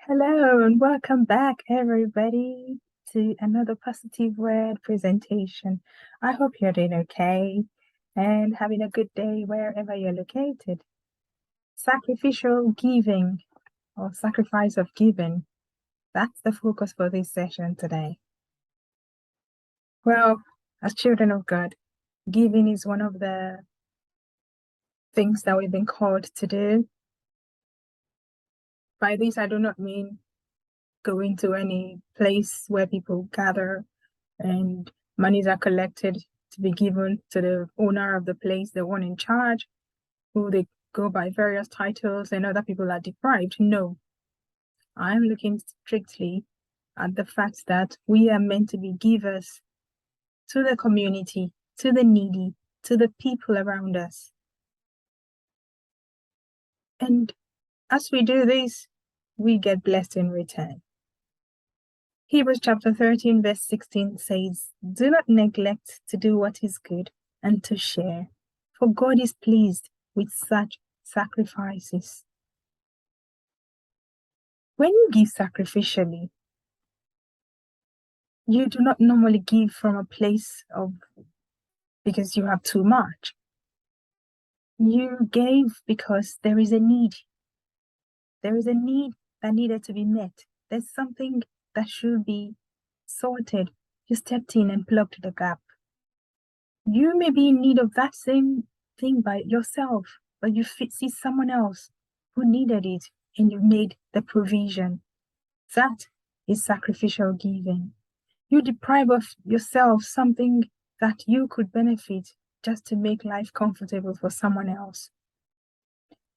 Hello and welcome back, everybody, to another positive word presentation. I hope you're doing okay and having a good day wherever you're located. Sacrificial giving or sacrifice of giving. That's the focus for this session today. Well, as children of God, giving is one of the things that we've been called to do. By this, I do not mean going to any place where people gather and monies are collected to be given to the owner of the place, the one in charge, who they go by various titles and other people are deprived. No, I'm looking strictly at the fact that we are meant to be givers to the community, to the needy, to the people around us. And as we do this, we get blessed in return. Hebrews chapter 13, verse 16 says, "Do not neglect to do what is good and to share, for God is pleased with such sacrifices." When you give sacrificially, you do not normally give from a place of because you have too much. You gave because there is a need. There is a need that needed to be met. There's something that should be sorted. You stepped in and plugged the gap. You may be in need of that same thing by yourself, but you see someone else who needed it and you made the provision. That is sacrificial giving. You deprive of yourself something that you could benefit just to make life comfortable for someone else.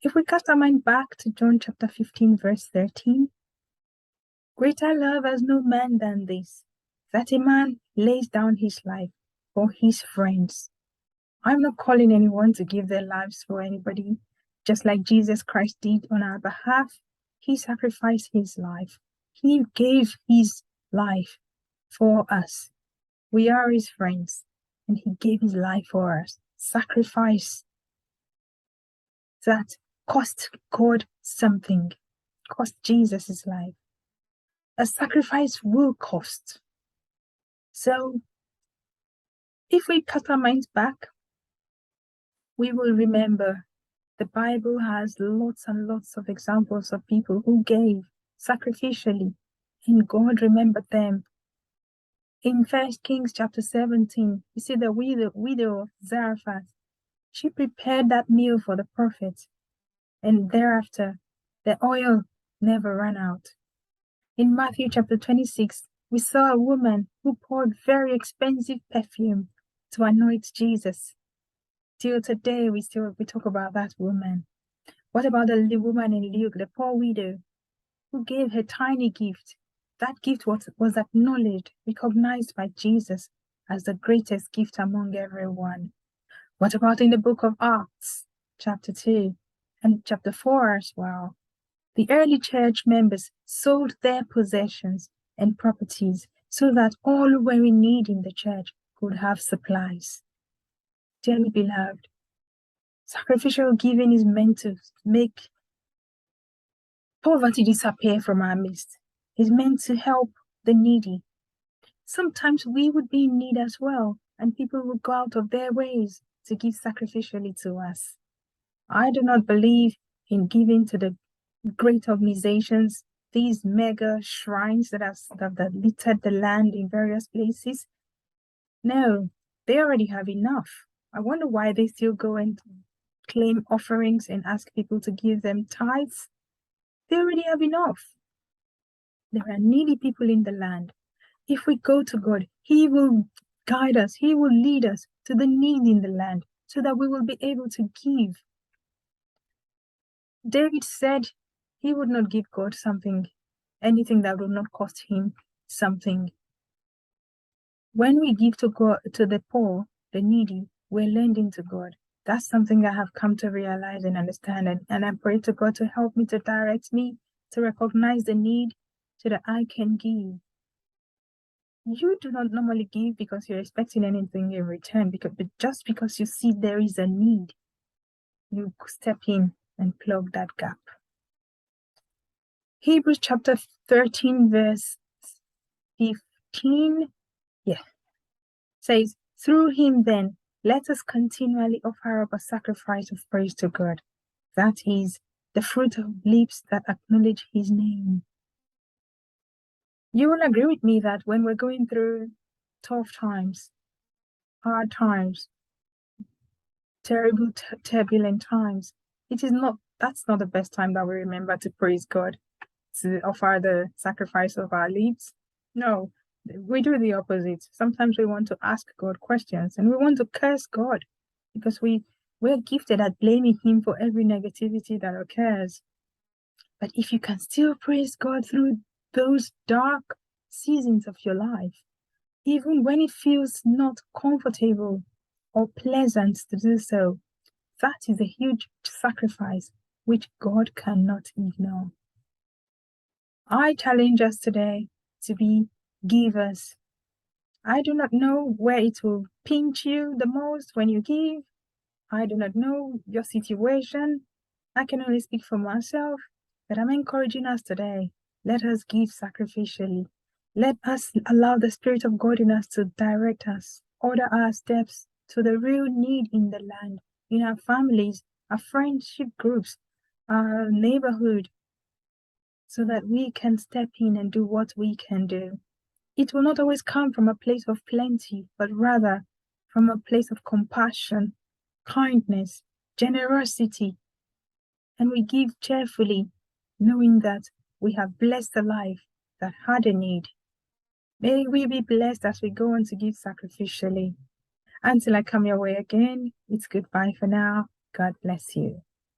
If we cast our mind back to John chapter 15, verse 13, "Greater love has no man than this, that a man lays down his life for his friends." I'm not calling anyone to give their lives for anybody. Just like Jesus Christ did on our behalf, he sacrificed his life. He gave his life for us. We are his friends, and he gave his life for us. Sacrifice that cost God something, cost Jesus his life. A sacrifice will cost. So if we cut our minds back, we will remember the Bible has lots and lots of examples of people who gave sacrificially, and God remembered them. In 1 Kings chapter 17, you see the widow of Zarephath. She prepared that meal for the prophet, and thereafter the oil never ran out. In Matthew chapter 26, we saw a woman who poured very expensive perfume to anoint Jesus. Till today, we talk about that woman. What about the woman in Luke, the poor widow, who gave her tiny gift? That gift was acknowledged, recognized by Jesus as the greatest gift among everyone. What about in the book of Acts, chapter 2 and chapter 4 as well? The early church members sold their possessions and properties so that all who were in need in the church could have supplies. Dearly beloved, sacrificial giving is meant to make poverty disappear from our midst. It's meant to help the needy. Sometimes we would be in need as well, and people will go out of their ways to give sacrificially to us. I do not believe in giving to the great organizations, these mega shrines that have littered the land in various places. No, they already have enough. I wonder why they still go and claim offerings and ask people to give them tithes. They already have enough. There are needy people in the land. If we go to God, he will guide us. He will lead us to the need in the land so that we will be able to give. David said he would not give God anything that would not cost him something. When we give to God, to the poor, the needy, we're lending to God. That's something I have come to realize and understand. And I pray to God to help me, to direct me, to recognize the need so that I can give. You do not normally give because you're expecting anything in return, but just because you see there is a need, you step in and plug that gap. Hebrews chapter 13, verse 15, says, through him then, let us continually offer up a sacrifice of praise to God. That is the fruit of lips that acknowledge his name. You will agree with me that when we're going through tough times, hard times, terrible, turbulent times, that's not the best time that we remember to praise God, to offer the sacrifice of our lips. No, we do the opposite. Sometimes we want to ask God questions and we want to curse God because we're gifted at blaming him for every negativity that occurs. But if you can still praise God through those dark seasons of your life, even when it feels not comfortable or pleasant to do so, that is a huge sacrifice which God cannot ignore. I challenge us today to be givers. I do not know where it will pinch you the most when you give. I do not know your situation. I can only speak for myself, but I'm encouraging us today. Let us give sacrificially. Let us allow the Spirit of God in us to direct us, order our steps to the real need in the land, in our families, our friendship groups, our neighborhood, so that we can step in and do what we can do. It will not always come from a place of plenty, but rather from a place of compassion, kindness, generosity, and we give cheerfully, knowing that we have blessed a life that had a need. May we be blessed as we go on to give sacrificially. Until I come your way again, it's goodbye for now. God bless you.